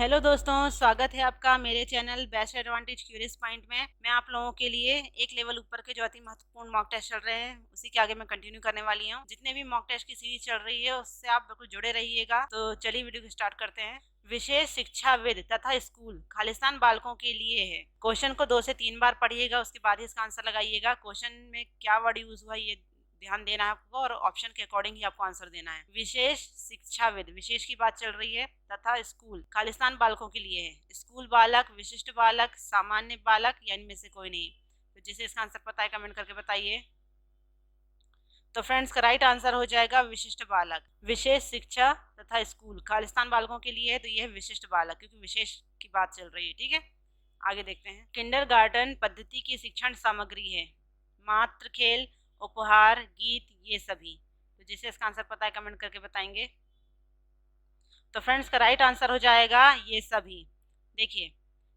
Hello दोस्तों, स्वागत है आपका मेरे channel best advantage curious point में। मैं आप लोगों के लिए एक लेवल ऊपर के जो अति महत्वपूर्ण मॉक टेस्ट चल रहे हैं उसी के आगे मैं कंटिन्यू करने वाली हूँ। जितने भी मॉक टेस्ट की सीरीज चल रही है उससे आप बिल्कुल जुड़े रहिएगा। तो चलिए वीडियो को स्टार्ट करते हैं। विशेष शिक्षाविद तथा स्कूल खालिस्तान बालकों के लिए है। क्वेश्चन को 2 से 3 बार पढ़िएगा, उसके बाद ही इसका आंसर लगाइएगा। क्वेश्चन में क्या वर्ड यूज हुआ ये ध्यान देना है आपको और ऑप्शन के अकॉर्डिंग ही आपको आंसर देना है। विशेष शिक्षाविद, विशेष की बात चल रही है, तथा स्कूल खालिस्तान बालकों के लिए है। स्कूल बालक, विशिष्ट बालक, सामान्य बालक या इनमें से कोई नहीं। तो जिसे इसका आंसर पता है कमेंट करके बताइए। तो फ्रेंड्स का राइट आंसर हो जाएगा विशिष्ट बालक। विशेष शिक्षा तथा स्कूल खालिस्तान बालकों के लिए है, तो यह विशिष्ट बालक, क्योंकि विशेष की बात चल रही है। ठीक है, आगे देखते हैं। किंडरगार्टन पद्धति की शिक्षण सामग्री है मात्र खेल, उपहार, गीत, ये सभी। तो जिसे इसका आंसर पता है कमेंट करके बताएंगे। तो फ्रेंड्स का राइट आंसर हो जाएगा ये सभी। देखिए,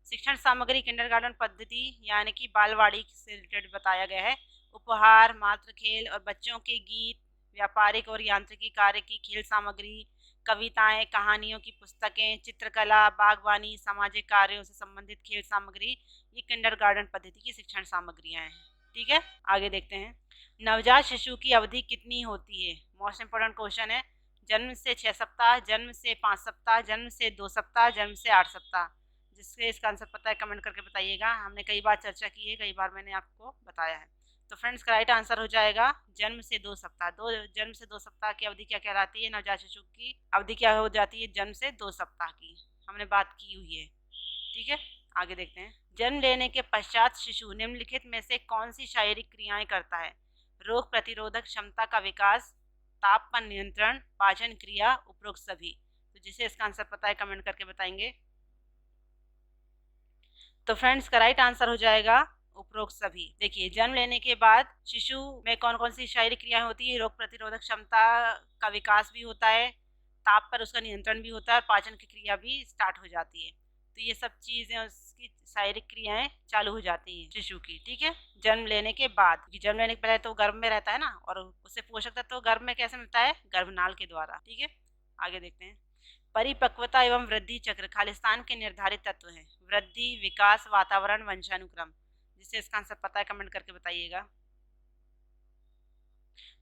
शिक्षण सामग्री किंडरगार्टन पद्धति यानी कि बालवाड़ी से रिलेटेड बताया गया है। उपहार, मात्र खेल और बच्चों के गीत, व्यापारिक और यांत्रिकी कार्य की खेल सामग्री, कविताएं, कहानियों की पुस्तकें, चित्रकला, बागवानी, सामाजिक कार्यों से संबंधित खेल सामग्री, ये किंडरगार्टन पद्धति की शिक्षण सामग्रियां हैं। ठीक है, आगे देखते हैं। नवजात शिशु की अवधि कितनी होती है? मोस्ट इंपोर्टेंट क्वेश्चन है। जन्म से 6 सप्ताह, जन्म से 5 सप्ताह, जन्म से 2 सप्ताह, जन्म से 8 सप्ताह। जिससे इसका आंसर पता है कमेंट करके बताइएगा। हमने कई बार चर्चा की है, कई बार मैंने आपको बताया है। तो फ्रेंड्स का राइट आंसर हो जाएगा जन्म से 2 सप्ताह। जन्म से 2 सप्ताह की अवधि क्या कहलाती है? नवजात शिशु की अवधि क्या हो जाती है? जन्म से 2 सप्ताह की हमने बात की हुई है। ठीक है, आगे देखते हैं। जन्म लेने के पश्चात शिशु निम्नलिखित में से कौन सी शारीरिक क्रियाएं करता है? रोग प्रतिरोधक क्षमता का विकास, तापमान नियंत्रण, पाचन क्रिया, उपरोक्त सभी। तो जिसे इसका आंसर पता है कमेंट करके बताएंगे। तो फ्रेंड्स का राइट आंसर हो जाएगा उपरोक्त सभी। देखिए, जन्म लेने के बाद शिशु में कौन कौन सी शारीरिक क्रियाएं होती है? रोग प्रतिरोधक क्षमता का विकास भी होता है, ताप पर उसका नियंत्रण भी होता है और पाचन की क्रिया भी स्टार्ट हो जाती है। तो ये सब चीजें उसकी शारीरिक क्रियाएं चालू हो जाती हैं शिशु की। ठीक है, जन्म लेने के बाद। जन्म लेने के पहले तो गर्भ में रहता है ना, और उससे पोषक तत्व तो गर्भ में कैसे मिलता है? गर्भनाल के द्वारा। ठीक है, आगे देखते हैं। परिपक्वता एवं वृद्धि चक्र खालिस्तान के निर्धारित तत्व हैं। वृद्धि, विकास, वातावरण, वंशानुक्रम। जिसे इसका आंसर पता है कमेंट करके बताइएगा।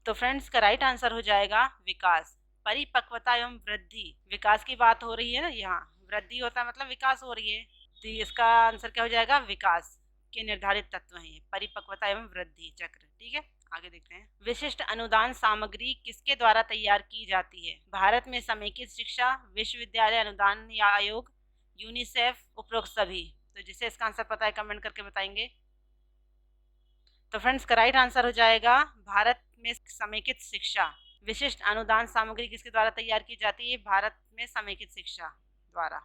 तो फ्रेंड्स का राइट आंसर हो जाएगा विकास। परिपक्वता एवं वृद्धि, विकास की बात हो रही है ना, यहाँ वृद्धि होता है मतलब विकास हो रही है। तो इसका आंसर क्या हो जाएगा? विकास के निर्धारित तत्व हैं ये, परिपक्वता एवं वृद्धि चक्र। ठीक है, आगे देखते हैं। विशिष्ट अनुदान सामग्री किसके द्वारा तैयार की जाती है? भारत में समेकित शिक्षा, विश्वविद्यालय अनुदान या आयोग, यूनिसेफ, उपरोक्त सभी। तो जिसे इसका आंसर पता है कमेंट करके बताएंगे। तो फ्रेंड्स का राइट आंसर हो जाएगा भारत में समेकित शिक्षा। विशिष्ट अनुदान सामग्री किसके द्वारा तैयार की जाती है? भारत में समेकित शिक्षा द्वारा।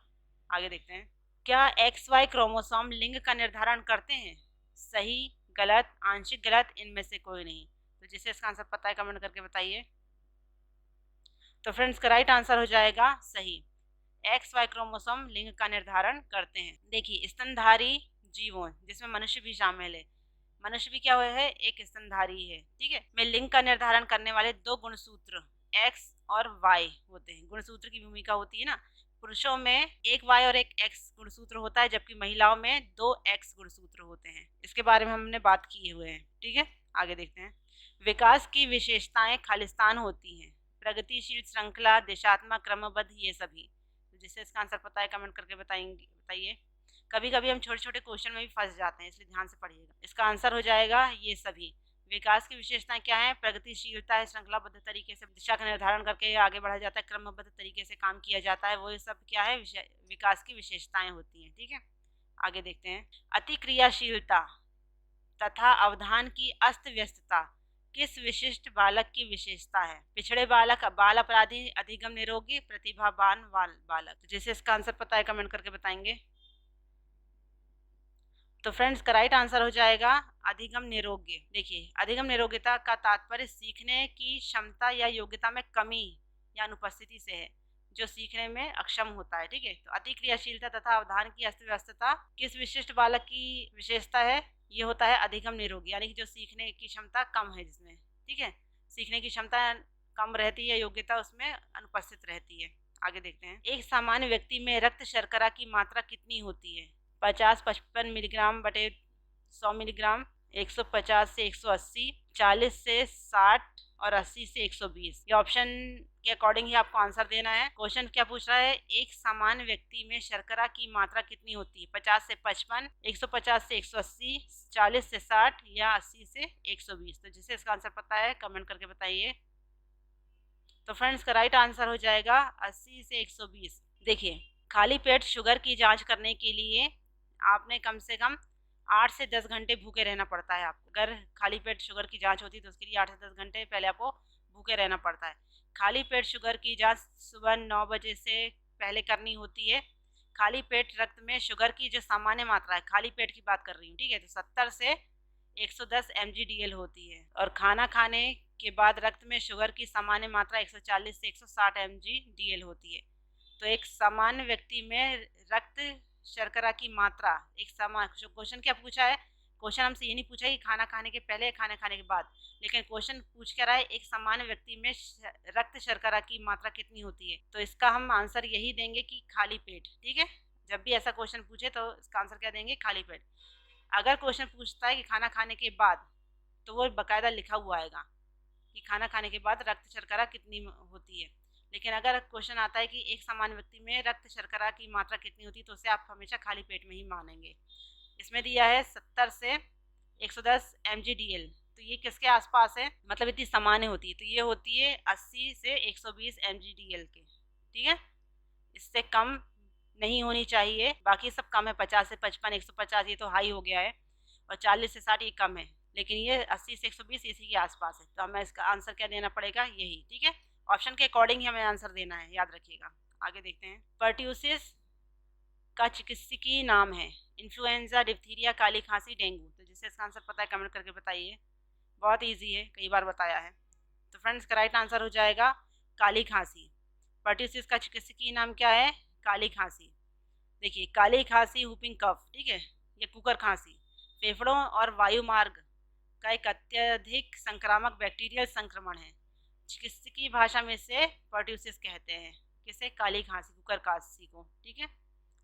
आगे देखते हैं। क्या XY क्रोमोसोम लिंग का निर्धारण करते हैं? सही, गलत, आंशिक गलत, इनमें से कोई नहीं। तो जिसे इसका आंसर पता है कमेंट करके बताइए। तो फ्रेंड्स का राइट आंसर हो जाएगा सही। XY क्रोमोसोम लिंग का निर्धारण करते हैं। देखिए, स्तनधारी जीवों जिसमें मनुष्य भी शामिल है, मनुष्य भी क्या हुआ है? एक स्तनधारी है। ठीक है, में लिंग का निर्धारण करने वाले 2 गुणसूत्र X और Y होते हैं। गुणसूत्र की भूमिका होती है ना, पुरुषों में एक Y और एक X गुणसूत्र होता है, जबकि महिलाओं में 2 X गुणसूत्र होते हैं। इसके बारे में हमने बात किए हुए हैं। ठीक है, आगे देखते हैं। विकास की विशेषताएं खालिस्तान होती हैं। प्रगतिशील, श्रृंखला, दिशात्मक, क्रमबद्ध, ये सभी। तो जिससे इसका आंसर पता है कमेंट करके बताइए। कभी कभी हम छोटे छोटे क्वेश्चन में भी फंस जाते हैं, इसलिए ध्यान से पढ़िएगा। इसका आंसर हो जाएगा ये सभी। विकास की विशेषताएं क्या है? प्रगतिशीलता है, श्रृंखलाबद्ध तरीके से दिशा का निर्धारण करके आगे बढ़ा जाता है, क्रमबद्ध तरीके से काम किया जाता है, वो सब क्या है? विकास की विशेषताएं होती हैं। ठीक है, आगे देखते हैं। अतिक्रियाशीलता तथा अवधान की अस्त व्यस्तता किस विशिष्ट बालक की विशेषता है? पिछड़े बालक, बाल अपराधी, अधिगम निरोगी, प्रतिभावान बालक। जिसे इसका आंसर पता है कमेंट करके बताएंगे। तो फ्रेंड्स का राइट आंसर हो जाएगा अधिगम निरोग्य। देखिए, अधिगम निरोग्यता का तात्पर्य सीखने की क्षमता या योग्यता में कमी या अनुपस्थिति से है, जो सीखने में अक्षम होता है। ठीक है, तो अतिक्रियाशीलता तथा अवधान की अस्त व्यस्तता किस विशिष्ट बालक की विशेषता है? ये होता है अधिगम निरोगी, यानी कि जो सीखने की क्षमता कम है जिसमें। ठीक है, सीखने की क्षमता कम रहती है, योग्यता उसमें अनुपस्थित रहती है। आगे देखते हैं। एक सामान्य व्यक्ति में रक्त शर्करा की मात्रा कितनी होती है? 50-55 मिलीग्राम बटे 100 मिलीग्राम, 150 से 180, 40 से 60 और 80 से 120। ये ऑप्शन के अकॉर्डिंग ही आपको आंसर देना है। क्वेश्चन क्या पूछ रहा है? एक सामान्य व्यक्ति में शर्करा की मात्रा कितनी होती है? 50 से 55, 150 से 180, 40 से 60 या 80 से 120। तो जिसे इसका आंसर पता है कमेंट करके बताइए। तो फ्रेंड्स का राइट आंसर हो जाएगा 80 से 120। देखिए, खाली पेट शुगर की जांच करने के लिए आपने कम से कम 8 से 10 घंटे भूखे रहना पड़ता है। आपको अगर खाली पेट शुगर की जांच होती है तो उसके लिए 8 से 10 घंटे पहले आपको भूखे रहना पड़ता है। खाली पेट शुगर की जांच सुबह 9 बजे से पहले करनी होती है। खाली पेट रक्त में शुगर की जो सामान्य मात्रा है, खाली पेट की बात कर रही हूँ, ठीक है, तो 70 से 110 mg/dl होती है। और खाना खाने के बाद रक्त में शुगर की सामान्य मात्रा 140 से 160 mg/dl होती है। तो एक सामान्य व्यक्ति में रक्त शर्करा की मात्रा एक सामान्य, क्वेश्चन क्या पूछा है? क्वेश्चन हमसे ये नहीं पूछा कि खाना खाने के पहले खाना खाने के बाद, लेकिन क्वेश्चन पूछ कर रहा है एक सामान्य व्यक्ति में रक्त शर्करा की मात्रा कितनी होती है। तो इसका हम आंसर यही देंगे कि खाली पेट। ठीक है, जब भी ऐसा क्वेश्चन पूछे तो इसका आंसर क्या देंगे? खाली पेट। अगर क्वेश्चन पूछता है कि खाना खाने के बाद, तो वो बाकायदा लिखा हुआ आएगा कि खाना खाने के बाद रक्त शर्करा कितनी होती है। लेकिन अगर क्वेश्चन आता है कि एक सामान्य व्यक्ति में रक्त शर्करा की मात्रा कितनी होती है, तो उसे आप हमेशा खाली पेट में ही मानेंगे। इसमें दिया है 70 से 110 mg/dl, तो ये किसके आसपास है? मतलब इतनी सामान्य होती है, तो ये होती है 80 से 120 mg/dl के। ठीक है, इससे कम नहीं होनी चाहिए। बाकी सब कम है, 50 से 55, 150 ये तो हाई हो गया है, और 40 से 60 ये कम है, लेकिन ये 80 से 120 इसी के आसपास है। तो हमें इसका आंसर क्या देना पड़ेगा? यही। ठीक है, ऑप्शन के अकॉर्डिंग ही हमें आंसर देना है, याद रखिएगा। आगे देखते हैं। पर्ट्यूसिस का चिकित्सकीय नाम है? इन्फ्लुएंजा, डिप्थीरिया, काली खांसी, डेंगू। तो जिसे इसका आंसर पता है कमेंट करके बताइए। बहुत ईजी है, कई बार बताया है। तो फ्रेंड्स का राइट आंसर हो जाएगा काली खांसी। पर्ट्यूसिस का चिकित्सकीय नाम क्या है? काली खांसी। देखिए, काली खांसी हुपिंग कफ, ठीक है, ये कुकर खांसी फेफड़ों और वायुमार्ग का एक अत्यधिक संक्रामक बैक्टीरियल संक्रमण है। चिकित्सकीय भाषा में इसे पर्ट्यूसिस कहते हैं। किसे? काली खांसी, कुकर खांसी को। ठीक है,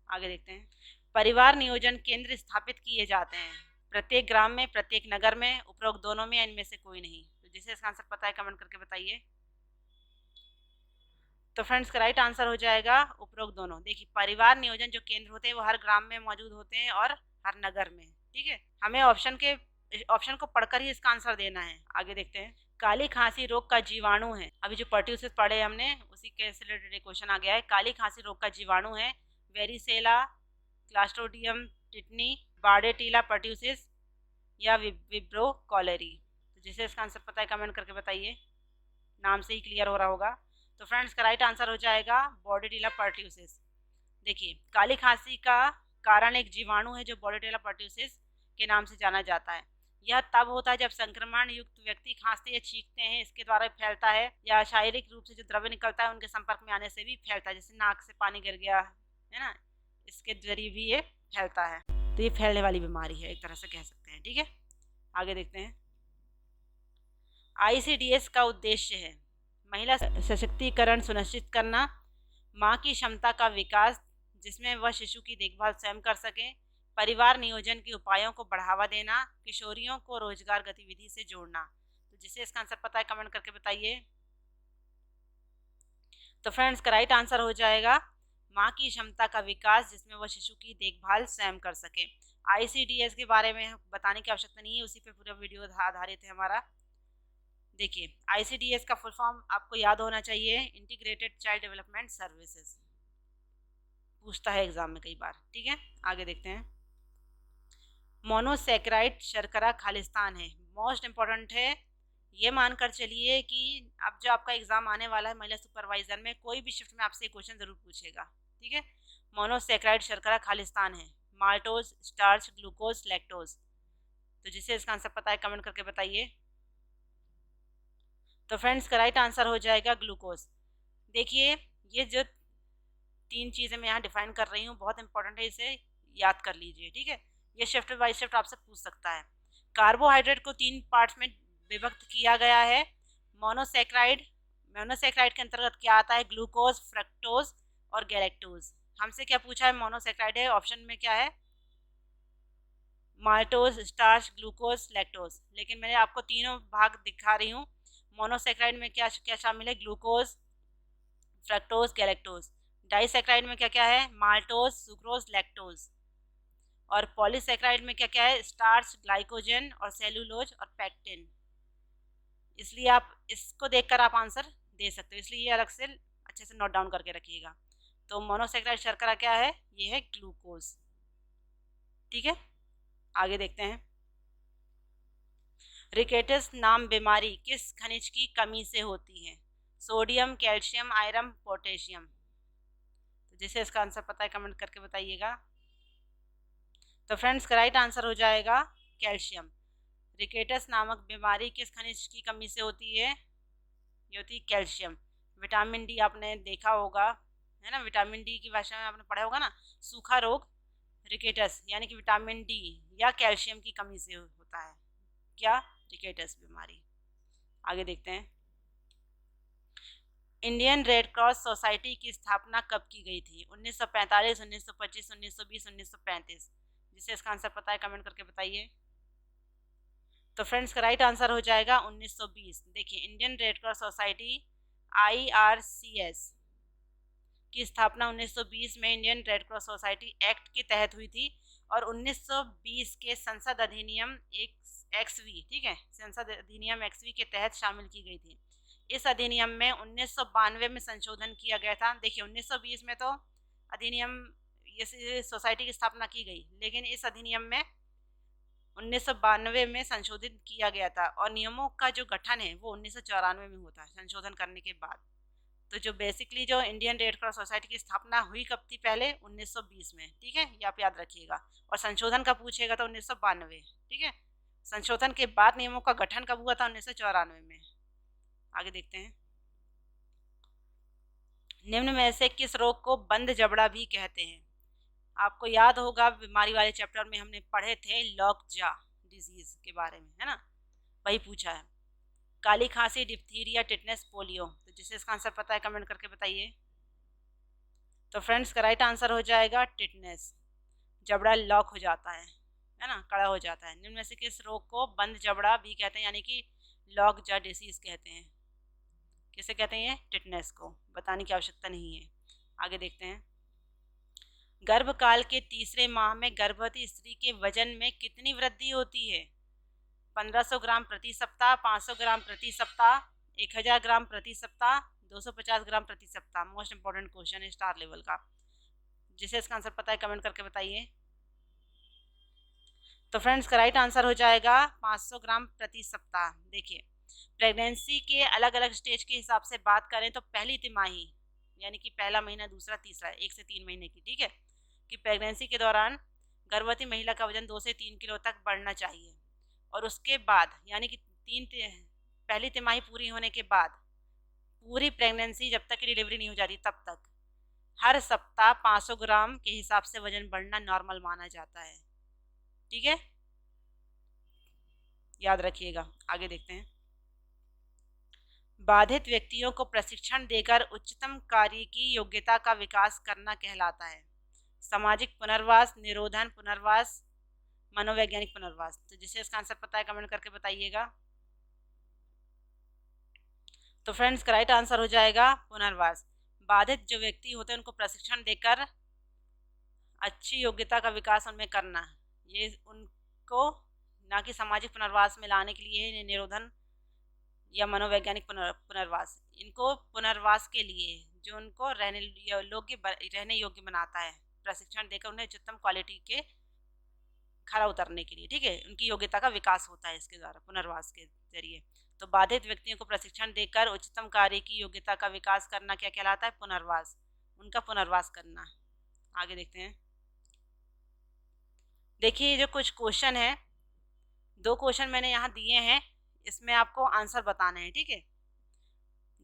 आगे देखते हैं। परिवार नियोजन केंद्र स्थापित किए जाते हैं? प्रत्येक ग्राम में, प्रत्येक नगर में, उपरोक्त दोनों में, इनमें से कोई नहीं। तो जिसे इसका आंसर पता है कमेंट करके बताइए। तो फ्रेंड्स का राइट आंसर हो जाएगा उपरोक्त दोनों। देखिए, परिवार नियोजन जो केंद्र होते हैं वो हर ग्राम में मौजूद होते हैं और हर नगर में। ठीक है, हमें ऑप्शन को पढ़कर ही इसका आंसर देना है। आगे देखते हैं। काली खांसी रोग का जीवाणु है? अभी जो पर्ट्यूसिस पढ़े हमने उसी के से रिलेटेड क्वेश्चन आ गया है। काली खांसी रोग का जीवाणु है वेरिसेला, क्लास्ट्रोडियम टिटनी, बार्डेटिला पर्ट्यूसिस या विब्रो कॉलेरी। तो जिसे इसका आंसर पता है कमेंट करके बताइए। नाम से ही क्लियर हो रहा होगा। तो फ्रेंड्स का राइट आंसर हो जाएगा बॉर्डेटिला पर्ट्यूसिस। देखिए, काली खांसी का कारण एक जीवाणु है जो बॉर्डेटिला पर्ट्यूसिस के नाम से जाना जाता है। यह तब होता है जब संक्रमण युक्त व्यक्ति खांसते या छींकते हैं, इसके द्वारा फैलता है, या शारीरिक रूप से जो द्रव्य निकलता है उनके संपर्क में आने से भी फैलता है। जैसे नाक से पानी गिर गया है ना, इसके जरिए भी ये फैलता है। तो ये फैलने वाली बीमारी है, एक तरह से कह सकते हैं। ठीक है, आगे देखते हैं। ICDS का उद्देश्य है? महिला सशक्तिकरण सुनिश्चित करना, माँ की क्षमता का विकास जिसमें वह शिशु की देखभाल स्वयं कर सके, परिवार नियोजन के उपायों को बढ़ावा देना, किशोरियों को रोजगार गतिविधि से जोड़ना। तो जिसे इसका आंसर पता है कमेंट करके बताइए। तो फ्रेंड्स का राइट आंसर हो जाएगा माँ की क्षमता का विकास जिसमें वह शिशु की देखभाल स्वयं कर सके। ICDS के बारे में बताने की आवश्यकता नहीं है, उसी पे पूरा वीडियो आधारित है हमारा। देखिए, ICDS का फुल फॉर्म आपको याद होना चाहिए, इंटीग्रेटेड चाइल्ड डेवलपमेंट सर्विसेज। पूछता है एग्जाम में कई बार। ठीक है, आगे देखते हैं। मोनोसैकेराइड शर्करा खालिस्तान है? मोस्ट इंपॉर्टेंट है। ये मानकर चलिए कि अब जो आपका एग्जाम आने वाला है महिला सुपरवाइजर में, कोई भी शिफ्ट में आपसे क्वेश्चन जरूर पूछेगा। ठीक है, मोनोसैकेराइड शर्करा खालिस्तान है? Maltose, starch, glucose, lactose. तो जिसे इसका आंसर पता है कमेंट करके बताइए। तो फ्रेंड्स का राइट आंसर हो जाएगा ग्लूकोज। देखिए, ये जो 3 चीज़ें मैं यहाँ डिफाइन कर रही हूँ बहुत इंपॉर्टेंट है, इसे याद कर लीजिए। ठीक है, ये शिफ्ट बाय शिफ्ट आपसे पूछ सकता है। कार्बोहाइड्रेट को 3 पार्ट्स में विभक्त किया गया है। मोनोसैकेराइड मोनोसेक्राइड के अंतर्गत क्या आता है? ग्लूकोज, फ्रक्टोज और गैलेक्टोज। हमसे क्या पूछा है? मोनोसेक्राइड है, ऑप्शन में क्या है? Maltose, starch, glucose, lactose. लेकिन मैंने आपको तीनों भाग दिखा रही हूँ। मोनोसेक्राइड में क्या क्या शामिल है? Glucose, fructose, galactose. डाइसेक्राइड में क्या क्या है? Maltose, sucrose, lactose. और पॉलीसेक्राइड में क्या क्या है? स्टार्च, ग्लाइकोजन और सेलुलोज और पैक्टिन। इसलिए आप इसको देखकर आप आंसर दे सकते हो, इसलिए ये अलग से अच्छे से नोट डाउन करके रखिएगा। तो मोनोसेक्राइड शर्करा क्या है? ये है ग्लूकोज। ठीक है, आगे देखते हैं। रिकेटस नाम बीमारी किस खनिज की कमी से होती है? Sodium, calcium, iron, potassium. तो जिसे इसका आंसर पता है कमेंट करके बताइएगा। तो फ्रेंड्स, राइट आंसर हो जाएगा कैल्शियम। रिकेटस नामक बीमारी किस खनिज की कमी से होती है? ये होती है कैल्शियम। विटामिन डी आपने देखा होगा, है ना? विटामिन डी की भाषा में आपने पढ़ा होगा ना, सूखा रोग रिकेटस यानी कि विटामिन डी या कैल्शियम की कमी से होता है। क्या? रिकेटस बीमारी। आगे देखते हैं। इंडियन रेड क्रॉस सोसाइटी की स्थापना कब की गई थी? 1945, 1925, 1920, 1935। जिसे इसका आंसर पता है कमेंट करके बताइए। तो फ्रेंड्स, का राइट आंसर हो जाएगा 1920। देखिए, Indian red cross society IRCS की स्थापना 1920 में Indian red cross society act के तहत हुई थी और 1920 के संसद अधिनियम XV, ठीक है, संसद अधिनियम XV के तहत शामिल की गई थी। इस अधिनियम में 1992 में संशोधन किया गया था। देखिए, 1920 में तो अधिनियम ये सोसाइटी की स्थापना की गई, लेकिन इस अधिनियम में 1992 में संशोधित किया गया था और नियमों का जो गठन है वो 1994 में होता है संशोधन करने के बाद। तो जो बेसिकली जो इंडियन रेड क्रॉस सोसाइटी की स्थापना हुई कब थी? पहले 1920 में, ठीक है, ये आप याद रखिएगा। और संशोधन का पूछेगा तो 1992, ठीक है। संशोधन के बाद नियमों का गठन कब हुआ था? 1994 में। आगे देखते हैं। निम्न में से किस रोग को बंद जबड़ा भी कहते हैं? आपको याद होगा बीमारी वाले चैप्टर में हमने पढ़े थे लॉकजा डिजीज के बारे में, है ना? वही पूछा है। काली खांसी, डिप्थीरिया, टिटनेस, पोलियो। तो जिसे इसका आंसर पता है कमेंट करके बताइए। तो फ्रेंड्स, का राइट आंसर हो जाएगा टिटनेस। जबड़ा लॉक हो जाता है ना, कड़ा हो जाता है। निम्न में से किस रोग को बंद जबड़ा भी कहते हैं, यानी कि लॉक जा डिसीज कहते हैं? किसे कहते हैं? टिटनेस को। बताने की आवश्यकता नहीं है। आगे देखते हैं। गर्भकाल के तीसरे माह में गर्भवती स्त्री के वजन में कितनी वृद्धि होती है? 1500 ग्राम प्रति सप्ताह, 500 ग्राम प्रति सप्ताह, 1000 ग्राम प्रति सप्ताह, 250 ग्राम प्रति सप्ताह। मोस्ट इंपॉर्टेंट क्वेश्चन है स्टार लेवल का। जिसे इसका आंसर पता है कमेंट करके बताइए। तो फ्रेंड्स, का राइट आंसर हो जाएगा 500 ग्राम प्रति सप्ताह। देखिए, प्रेगनेंसी के अलग अलग स्टेज के हिसाब से बात करें तो पहली तिमाही यानी कि पहला महीना, दूसरा, तीसरा, 1 से 3 महीने की, ठीक है, कि प्रेगनेंसी के दौरान गर्भवती महिला का वजन 2 से 3 किलो तक बढ़ना चाहिए। और उसके बाद यानी कि पहली तिमाही पूरी होने के बाद पूरी प्रेगनेंसी जब तक की डिलीवरी नहीं हो जाती तब तक हर सप्ताह 500 ग्राम के हिसाब से वजन बढ़ना नॉर्मल माना जाता है। ठीक है, याद रखिएगा। आगे देखते हैं। बाधित व्यक्तियों को प्रशिक्षण देकर उच्चतम कार्य की योग्यता का विकास करना कहलाता है। सामाजिक पुनर्वास, निरोधन पुनर्वास, मनोवैज्ञानिक पुनर्वास। तो जिसे इसका आंसर पता है कमेंट करके बताइएगा। तो फ्रेंड्स, राइट आंसर हो जाएगा पुनर्वास। बाधित जो व्यक्ति होते हैं उनको प्रशिक्षण देकर अच्छी योग्यता का विकास उनमें करना, ये उनको ना कि सामाजिक पुनर्वास में लाने के लिए निरोधन या मनोवैज्ञानिक पुनर्वास, इनको पुनर्वास के लिए जो उनको रहने योग्य बनाता है, प्रशिक्षण देकर उन्हें उच्चतम क्वालिटी के खरा उतरने के लिए, ठीक है, उनकी योग्यता का विकास होता है इसके द्वारा, पुनर्वास के जरिए। तो बाधित व्यक्तियों को प्रशिक्षण देकर उच्चतम कार्य की योग्यता का विकास करना क्या कहलाता है? पुनर्वास, उनका पुनर्वास करना। आगे देखते हैं। देखिए, जो कुछ क्वेश्चन है, 2 क्वेश्चन मैंने यहाँ दिए हैं, इसमें आपको आंसर बताना है, ठीक है।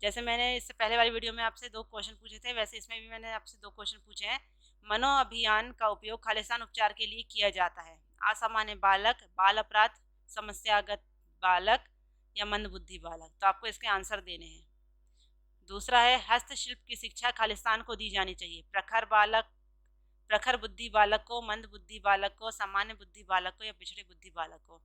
जैसे मैंने इससे पहले वाली वीडियो में आपसे 2 क्वेश्चन पूछे थे, वैसे इसमें भी मैंने आपसे 2 क्वेश्चन पूछे हैं। मनो अभियान का उपयोग खालिस्तान उपचार के लिए किया जाता है। असामान्य बालक, बाल अपराध, समस्यागत बालक या मंदबुद्धि बालक। तो आपको इसके आंसर देने हैं। दूसरा है हस्तशिल्प की शिक्षा खालिस्तान को दी जानी चाहिए। प्रखर बुद्धि बालक को, मंद बुद्धि बालक को, सामान्य बुद्धि बालक को या पिछड़े बुद्धि बालक को।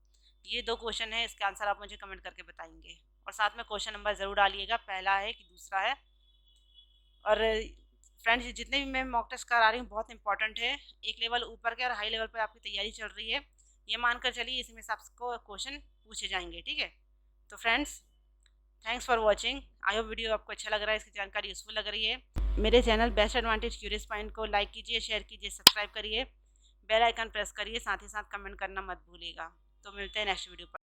ये 2 क्वेश्चन है, इसका आंसर आप मुझे कमेंट करके बताएंगे और साथ में क्वेश्चन नंबर ज़रूर डालिएगा, पहला है कि दूसरा है। और फ्रेंड्स, जितने भी मैं मॉक टेस्ट करा रही हूँ बहुत इंपॉर्टेंट है, एक लेवल ऊपर के और हाई लेवल पर आपकी तैयारी चल रही है, ये मानकर चलिए इसमें से आपको क्वेश्चन पूछे जाएंगे, ठीक है। तो friends, thanks for watching. I hope video आपको अच्छा लग रहा है, इसकी जानकारी यूजफुल लग रही है। मेरे channel best advantage curious point को लाइक कीजिए, शेयर कीजिए, सब्सक्राइब करिए, बेल आइकन प्रेस करिए, साथ ही साथ कमेंट करना मत भूलिएगा। तो मिलते हैं नेक्स्ट वीडियो पर।